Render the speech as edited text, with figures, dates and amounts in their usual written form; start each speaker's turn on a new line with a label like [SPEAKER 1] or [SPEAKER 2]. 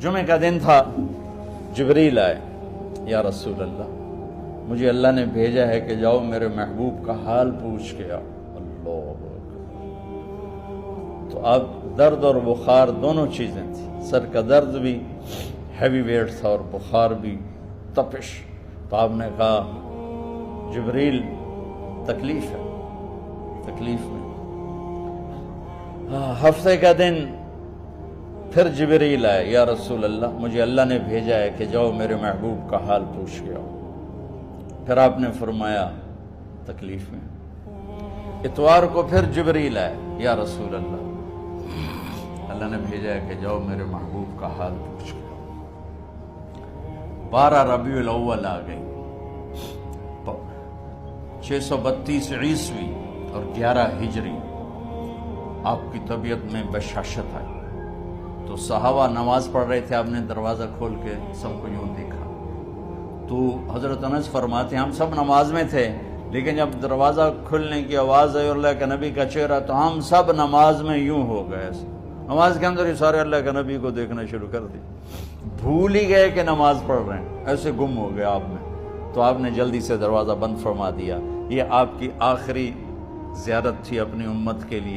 [SPEAKER 1] جمعے کا دن تھا، جبریل آئے، یا رسول اللہ مجھے اللہ نے بھیجا ہے کہ جاؤ میرے محبوب کا حال پوچھ کے آؤ۔ اللہ اکبر۔ تو اب درد اور بخار دونوں چیزیں تھیں، سر کا درد بھی ہیوی ویٹ تھا اور بخار بھی، تپش۔ تو آپ نے کہا جبریل تکلیف ہے، تکلیف میں۔ ہفتے کا دن پھر جبریل آئے، یا رسول اللہ مجھے اللہ نے بھیجا ہے کہ جاؤ میرے محبوب کا حال پوچھ کے آؤ۔ پھر آپ نے فرمایا تکلیف میں۔ اتوار کو پھر جبریل آئے، یا رسول اللہ اللہ نے بھیجا ہے کہ جاؤ میرے محبوب کا حال پوچھ کے آؤ۔ 12 ربیع الاول آ گئی، 632 عیسوی اور 11 ہجری۔ آپ کی طبیعت میں بشاشت آئی۔ تو صحابہ نماز پڑھ رہے تھے، آپ نے دروازہ کھول کے سب کو یوں دیکھا۔ تو حضرت انس فرماتے ہیں ہم سب نماز میں تھے، لیکن جب دروازہ کھلنے کی آواز آئی اور اللہ کے نبی کا چہرہ، تو ہم سب نماز میں یوں ہو گئے، نماز کے اندر ہی سارے اللہ کے نبی کو دیکھنا شروع کر دی، بھول ہی گئے کہ نماز پڑھ رہے ہیں، ایسے گم ہو گئے آپ میں۔ تو آپ نے جلدی سے دروازہ بند فرما دیا۔ یہ آپ کی آخری زیارت تھی اپنی امت کے لیے۔